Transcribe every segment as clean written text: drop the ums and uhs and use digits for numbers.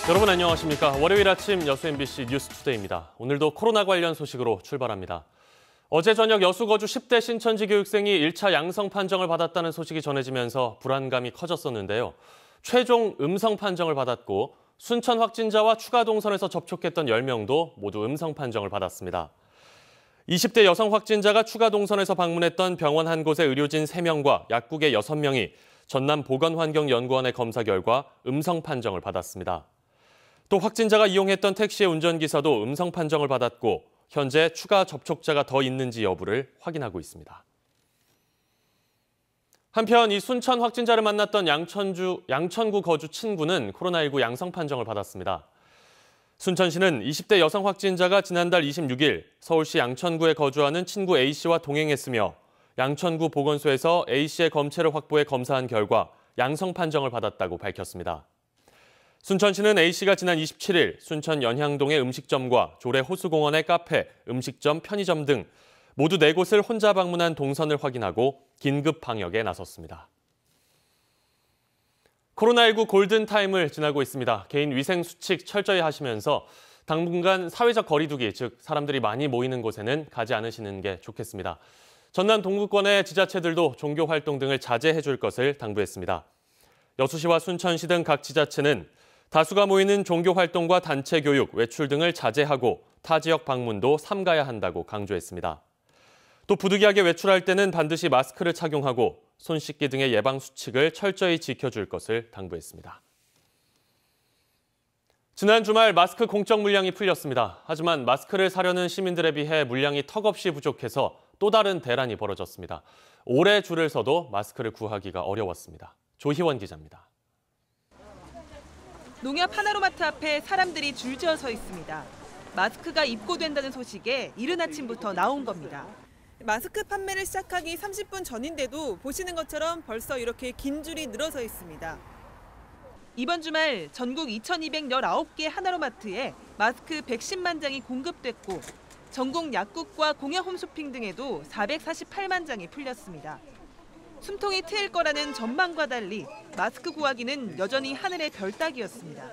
여러분 안녕하십니까. 월요일 아침 여수 MBC 뉴스투데이입니다. 오늘도 코로나 관련 소식으로 출발합니다. 어제 저녁 여수 거주 10대 신천지 교육생이 1차 양성 판정을 받았다는 소식이 전해지면서 불안감이 커졌었는데요. 최종 음성 판정을 받았고 순천 확진자와 추가 동선에서 접촉했던 10명도 모두 음성 판정을 받았습니다. 20대 여성 확진자가 추가 동선에서 방문했던 병원 한 곳의 의료진 3명과 약국의 6명이 전남보건환경연구원의 검사 결과 음성 판정을 받았습니다. 또 확진자가 이용했던 택시의 운전기사도 음성 판정을 받았고 현재 추가 접촉자가 더 있는지 여부를 확인하고 있습니다. 한편 이 순천 확진자를 만났던 양천구 거주 친구는 코로나19 양성 판정을 받았습니다. 순천시는 20대 여성 확진자가 지난달 26일 서울시 양천구에 거주하는 친구 A씨와 동행했으며 양천구 보건소에서 A씨의 검체를 확보해 검사한 결과 양성 판정을 받았다고 밝혔습니다. 순천시는 A씨가 지난 27일 순천 연향동의 음식점과 조례 호수공원의 카페, 음식점, 편의점 등 모두 4곳을 혼자 방문한 동선을 확인하고 긴급 방역에 나섰습니다. 코로나19 골든타임을 지나고 있습니다. 개인 위생 수칙 철저히 하시면서 당분간 사회적 거리두기, 즉 사람들이 많이 모이는 곳에는 가지 않으시는 게 좋겠습니다. 전남 동구권의 지자체들도 종교 활동 등을 자제해 줄 것을 당부했습니다. 여수시와 순천시 등 각 지자체는 다수가 모이는 종교 활동과 단체 교육, 외출 등을 자제하고 타 지역 방문도 삼가야 한다고 강조했습니다. 또 부득이하게 외출할 때는 반드시 마스크를 착용하고 손 씻기 등의 예방 수칙을 철저히 지켜줄 것을 당부했습니다. 지난 주말 마스크 공적 물량이 풀렸습니다. 하지만 마스크를 사려는 시민들에 비해 물량이 턱없이 부족해서 또 다른 대란이 벌어졌습니다. 오래 줄을 서도 마스크를 구하기가 어려웠습니다. 조희원 기자입니다. 농협 하나로마트 앞에 사람들이 줄지어 서 있습니다. 마스크가 입고된다는 소식에 이른 아침부터 나온 겁니다. 마스크 판매를 시작하기 30분 전인데도 보시는 것처럼 벌써 이렇게 긴 줄이 늘어서 있습니다. 이번 주말 전국 2,219개 하나로마트에 마스크 110만 장이 공급됐고 전국 약국과 공영 홈쇼핑 등에도 448만 장이 풀렸습니다. 숨통이 트일 거라는 전망과 달리 마스크 구하기는 여전히 하늘의 별 따기였습니다.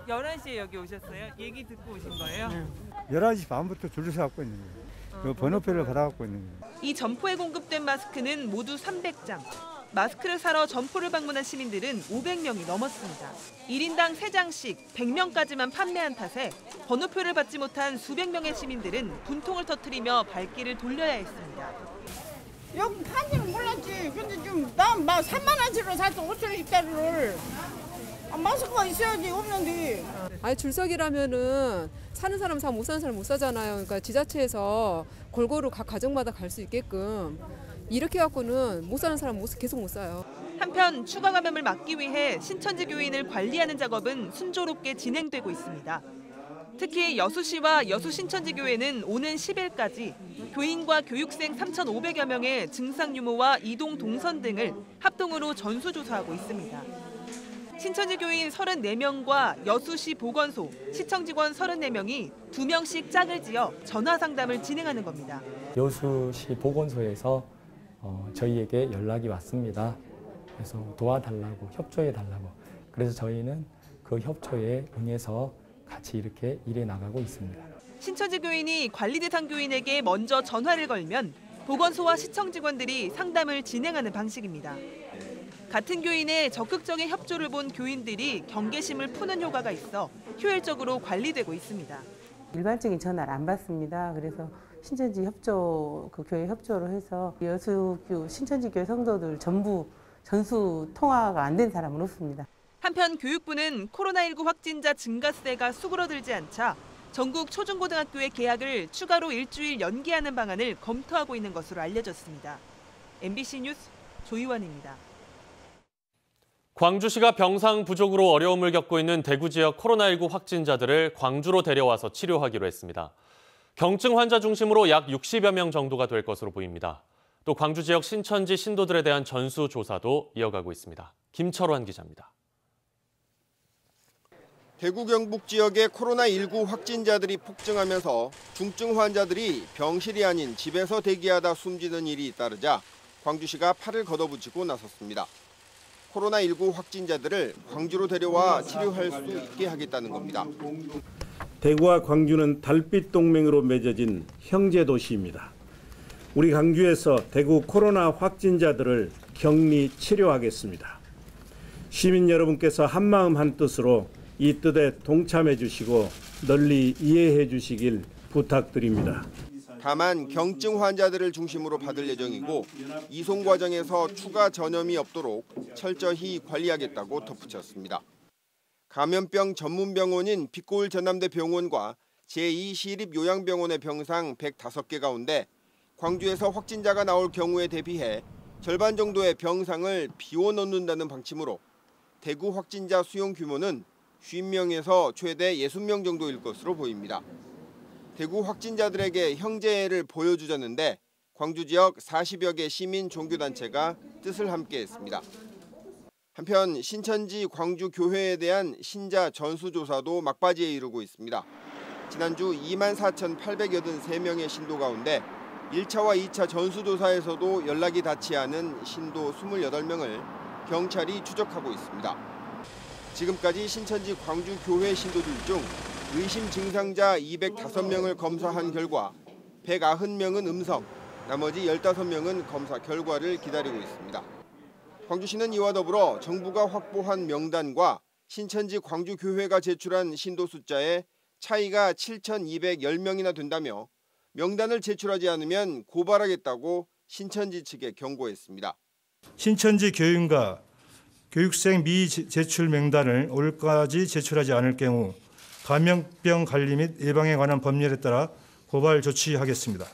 11시에 여기 오셨어요? 얘기 듣고 오신 거예요? 네. 11시 반부터 줄을 서갖고 있는 거예요. 번호표를 받아갖고 있는 거예요. 이 점포에 공급된 마스크는 모두 300장. 마스크를 사러 점포를 방문한 시민들은 500명이 넘었습니다. 1인당 3장씩 100명까지만 판매한 탓에 번호표를 받지 못한 수백 명의 시민들은 분통을 터뜨리며 발길을 돌려야 했습니다. 여기 판지는 몰랐지. 근데 좀 난 막 3만 원치로 샀어. 5,000원짜리를. 마스크가 있어야지. 없는데. 아니 줄서기라면은 사는 사람 사, 못 사는 사람 못 사잖아요. 그러니까 지자체에서 골고루 각 가정마다 갈 수 있게끔 이렇게 갖고는 못 사는 사람 계속 못 사요. 한편 추가 감염을 막기 위해 신천지 교인을 관리하는 작업은 순조롭게 진행되고 있습니다. 특히 여수시와 여수신천지교회는 오는 10일까지 교인과 교육생 3,500여 명의 증상 유무와 이동 동선 등을 합동으로 전수조사하고 있습니다. 신천지 교인 34명과 여수시 보건소, 시청 직원 34명이 2명씩 짝을 지어 전화 상담을 진행하는 겁니다. 여수시 보건소에서 저희에게 연락이 왔습니다. 그래서 도와달라고, 협조해달라고. 그래서 저희는 그 협조에 응해서 같이 이렇게 일해 나가고 있습니다. 신천지 교인이 관리 대상 교인에게 먼저 전화를 걸면 보건소와 시청 직원들이 상담을 진행하는 방식입니다. 같은 교인의 적극적인 협조를 본 교인들이 경계심을 푸는 효과가 있어 효율적으로 관리되고 있습니다. 일반적인 전화를 안 받습니다. 그래서 신천지 협조, 그 교회 협조로 해서 여수교 신천지 교회 성도들 전부 전수 통화가 안 된 사람은 없습니다. 한편 교육부는 코로나19 확진자 증가세가 수그러들지 않자 전국 초중고등학교의 개학을 추가로 일주일 연기하는 방안을 검토하고 있는 것으로 알려졌습니다. MBC 뉴스 조희원입니다. 광주시가 병상 부족으로 어려움을 겪고 있는 대구 지역 코로나19 확진자들을 광주로 데려와서 치료하기로 했습니다. 경증 환자 중심으로 약 60여 명 정도가 될 것으로 보입니다. 또 광주 지역 신천지 신도들에 대한 전수조사도 이어가고 있습니다. 김철환 기자입니다. 대구 경북 지역의 코로나19 확진자들이 폭증하면서 중증 환자들이 병실이 아닌 집에서 대기하다 숨지는 일이 잇따르자 광주시가 팔을 걷어붙이고 나섰습니다. 코로나19 확진자들을 광주로 데려와 치료할 수 있게 하겠다는 겁니다. 대구와 광주는 달빛 동맹으로 맺어진 형제 도시입니다. 우리 광주에서 대구 코로나 확진자들을 격리 치료하겠습니다. 시민 여러분께서 한마음 한뜻으로 이 뜻에 동참해 주시고 널리 이해해 주시길 부탁드립니다. 다만 경증 환자들을 중심으로 받을 예정이고 이송 과정에서 추가 전염이 없도록 철저히 관리하겠다고 덧붙였습니다. 감염병 전문병원인 빛고울 전남대 병원과 제2시립요양병원의 병상 105개 가운데 광주에서 확진자가 나올 경우에 대비해 절반 정도의 병상을 비워놓는다는 방침으로 대구 확진자 수용 규모는 50명에서 최대 60명 정도일 것으로 보입니다. 대구 확진자들에게 형제애를 보여주자는데 광주 지역 40여 개 시민 종교단체가 뜻을 함께했습니다. 한편 신천지 광주교회에 대한 신자 전수조사도 막바지에 이르고 있습니다. 지난주 24,883명의 신도 가운데 1차와 2차 전수조사에서도 연락이 닿지 않은 신도 28명을 경찰이 추적하고 있습니다. 지금까지 신천지 광주교회 신도들 중 의심 증상자 205명을 검사한 결과 190명은 음성, 나머지 15명은 검사 결과를 기다리고 있습니다. 광주시는 이와 더불어 정부가 확보한 명단과 신천지 광주교회가 제출한 신도 숫자에 차이가 7,210명이나 된다며 명단을 제출하지 않으면 고발하겠다고 신천지 측에 경고했습니다. 신천지 교인과 교육생 미제출 명단을 올해까지 제출하지 않을 경우 감염병 관리 및 예방에 관한 법률에 따라 고발 조치하겠습니다.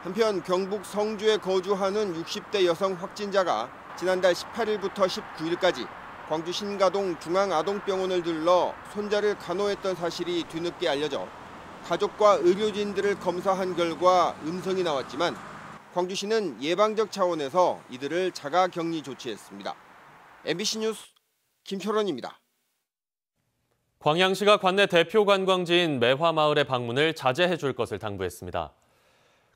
한편 경북 성주에 거주하는 60대 여성 확진자가 지난달 18일부터 19일까지 광주 신가동 중앙아동병원을 들러 손자를 간호했던 사실이 뒤늦게 알려져 가족과 의료진들을 검사한 결과 음성이 나왔지만 광주시는 예방적 차원에서 이들을 자가격리 조치했습니다. MBC 뉴스 김철원입니다. 광양시가 관내 대표 관광지인 매화마을의 방문을 자제해 줄 것을 당부했습니다.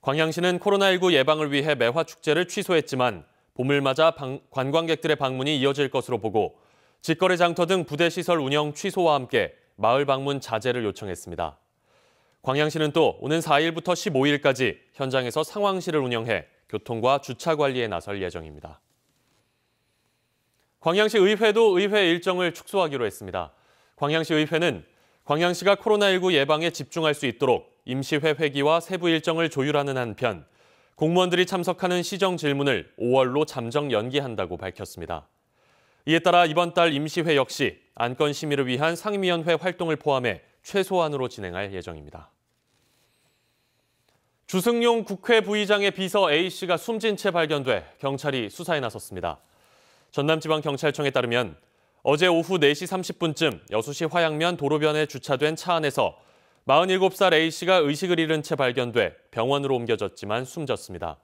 광양시는 코로나19 예방을 위해 매화축제를 취소했지만 봄을 맞아 관광객들의 방문이 이어질 것으로 보고 직거래 장터 등 부대시설 운영 취소와 함께 마을 방문 자제를 요청했습니다. 광양시는 또 오는 4일부터 15일까지 현장에서 상황실을 운영해 교통과 주차 관리에 나설 예정입니다. 광양시 의회도 의회 일정을 축소하기로 했습니다. 광양시 의회는 광양시가 코로나19 예방에 집중할 수 있도록 임시회 회기와 세부 일정을 조율하는 한편 공무원들이 참석하는 시정 질문을 5월로 잠정 연기한다고 밝혔습니다. 이에 따라 이번 달 임시회 역시 안건 심의를 위한 상임위원회 활동을 포함해 최소한으로 진행할 예정입니다. 주승용 국회 부의장의 비서 A씨가 숨진 채 발견돼 경찰이 수사에 나섰습니다. 전남지방경찰청에 따르면 어제 오후 4시 30분쯤 여수시 화양면 도로변에 주차된 차 안에서 47살 A씨가 의식을 잃은 채 발견돼 병원으로 옮겨졌지만 숨졌습니다.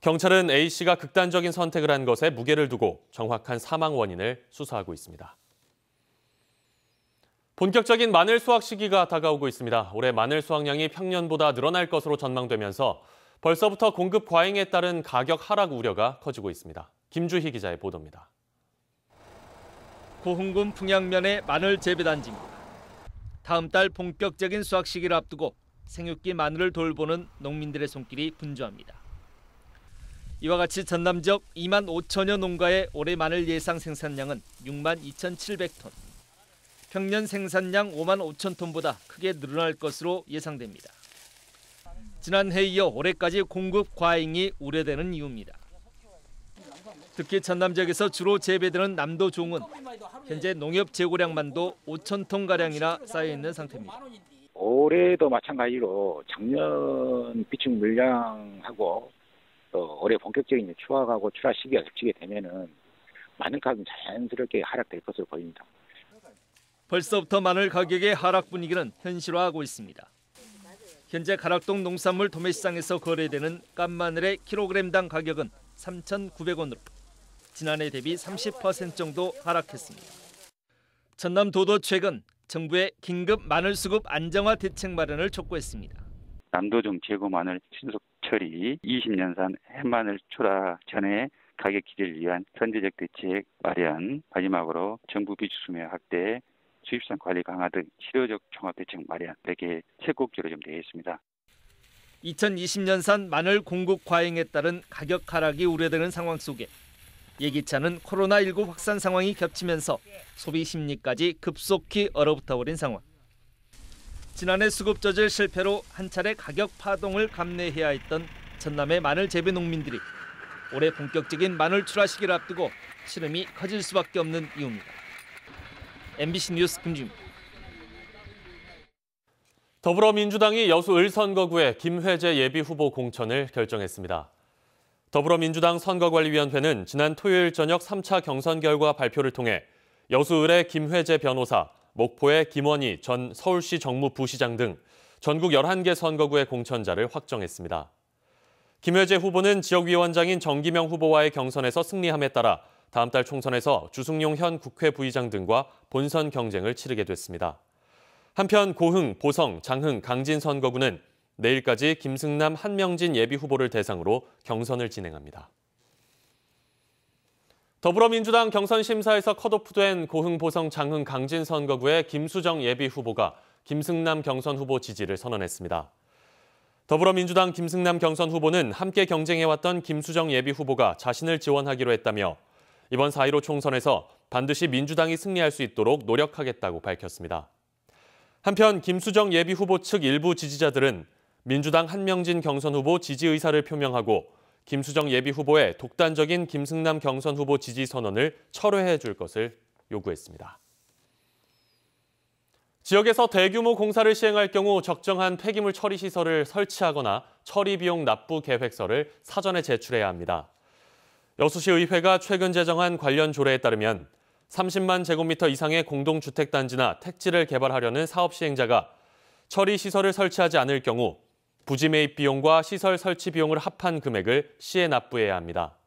경찰은 A씨가 극단적인 선택을 한 것에 무게를 두고 정확한 사망 원인을 수사하고 있습니다. 본격적인 마늘 수확 시기가 다가오고 있습니다. 올해 마늘 수확량이 평년보다 늘어날 것으로 전망되면서 벌써부터 공급 과잉에 따른 가격 하락 우려가 커지고 있습니다. 김주희 기자의 보도입니다. 고흥군 풍양면의 마늘 재배단지입니다. 다음 달 본격적인 수확 시기를 앞두고 생육기 마늘을 돌보는 농민들의 손길이 분주합니다. 이와 같이 전남 지역 2만 5천여 농가의 올해 마늘 예상 생산량은 6만 2,700톤. 평년 생산량 5만 5천 톤보다 크게 늘어날 것으로 예상됩니다. 지난해에 이어 올해까지 공급 과잉이 우려되는 이유입니다. 특히 전남 지역에서 주로 재배되는 남도 종은 현재 농협 재고량만도 5천 톤가량이나 쌓여있는 상태입니다. 올해도 마찬가지로 작년 비축 물량하고 또 올해 본격적인 추확하고 출하 시기가 겹치게 되면은 마늘 가격은 자연스럽게 하락될 것으로 보입니다. 벌써부터 마늘 가격의 하락 분위기는 현실화하고 있습니다. 현재 가락동 농산물 도매시장에서 거래되는 깐마늘의 킬로그램당 가격은 3,900원으로 지난해 대비 30% 정도 하락했습니다. 전남도도 최근 정부의 긴급 마늘 수급 안정화 대책 마련을 촉구했습니다. 남도종 재고 마늘 신속 처리, 20년산 햇마늘 출하 전에 가격 기대를 위한 선제적 대책 마련, 마지막으로 정부 비축 수매 확대, 수입산 관리 강화 등 실효적 종합 대책 마련 이렇게 세 곡지로 좀 되어 있습니다. 2020년산 마늘 공급 과잉에 따른 가격 하락이 우려되는 상황 속에 예기치 않은 코로나19 확산 상황이 겹치면서 소비 심리까지 급속히 얼어붙어 버린 상황. 지난해 수급 조절 실패로 한 차례 가격 파동을 감내해야 했던 전남의 마늘 재배 농민들이 올해 본격적인 마늘 출하 시기를 앞두고 시름이 커질 수밖에 없는 이유입니다. MBC 뉴스 김주입니다. 더불어민주당이 여수 을선거구의 김회재 예비후보 공천을 결정했습니다. 더불어민주당 선거관리위원회는 지난 토요일 저녁 3차 경선 결과 발표를 통해 여수 을의 김회재 변호사, 목포의 김원희 전 서울시 정무부시장 등 전국 11개 선거구의 공천자를 확정했습니다. 김회재 후보는 지역위원장인 정기명 후보와의 경선에서 승리함에 따라 다음 달 총선에서 주승용 현 국회 부의장 등과 본선 경쟁을 치르게 됐습니다. 한편 고흥, 보성, 장흥, 강진 선거구는 내일까지 김승남, 한명진 예비후보를 대상으로 경선을 진행합니다. 더불어민주당 경선 심사에서 컷오프된 고흥, 보성, 장흥, 강진 선거구의 김수정 예비후보가 김승남 경선 후보 지지를 선언했습니다. 더불어민주당 김승남 경선 후보는 함께 경쟁해왔던 김수정 예비후보가 자신을 지원하기로 했다며 이번 4.15 총선에서 반드시 민주당이 승리할 수 있도록 노력하겠다고 밝혔습니다. 한편 김수정 예비후보 측 일부 지지자들은 민주당 한명진 경선 후보 지지 의사를 표명하고 김수정 예비후보의 독단적인 김승남 경선 후보 지지 선언을 철회해 줄 것을 요구했습니다. 지역에서 대규모 공사를 시행할 경우 적정한 폐기물 처리 시설을 설치하거나 처리 비용 납부 계획서를 사전에 제출해야 합니다. 여수시 의회가 최근 제정한 관련 조례에 따르면 30만 제곱미터 이상의 공동주택단지나 택지를 개발하려는 사업 시행자가 처리 시설을 설치하지 않을 경우 부지 매입 비용과 시설 설치 비용을 합한 금액을 시에 납부해야 합니다.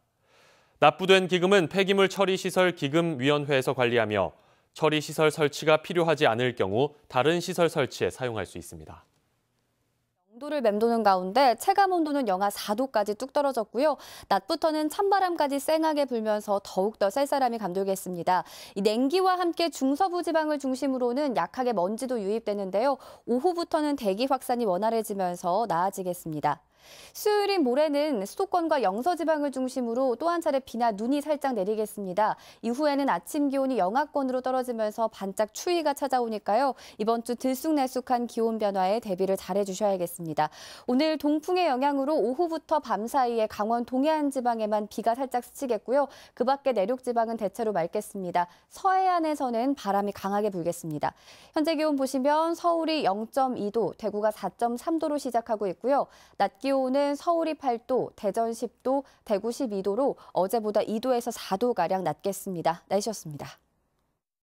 납부된 기금은 폐기물 처리 시설 기금위원회에서 관리하며 처리 시설 설치가 필요하지 않을 경우 다른 시설 설치에 사용할 수 있습니다. 영도를 맴도는 가운데 체감온도는 영하 4도까지 뚝 떨어졌고요. 낮부터는 찬바람까지 쌩하게 불면서 더욱더 쌀쌀함이 감돌겠습니다. 이 냉기와 함께 중서부 지방을 중심으로는 약하게 먼지도 유입되는데요. 오후부터는 대기 확산이 원활해지면서 나아지겠습니다. 수요일인 모레는 수도권과 영서지방을 중심으로 또 한 차례 비나 눈이 살짝 내리겠습니다. 이후에는 아침 기온이 영하권으로 떨어지면서 반짝 추위가 찾아오니까요. 이번 주 들쑥날쑥한 기온 변화에 대비를 잘해주셔야겠습니다. 오늘 동풍의 영향으로 오후부터 밤 사이에 강원 동해안 지방에만 비가 살짝 스치겠고요. 그 밖에 내륙 지방은 대체로 맑겠습니다. 서해안에서는 바람이 강하게 불겠습니다. 현재 기온 보시면 서울이 0.2도, 대구가 4.3도로 시작하고 있고요. 낮 기온은 서울이 8도, 대전 10도, 대구 12도로 어제보다 2도에서 4도가량 낮겠습니다. 날씨였습니다.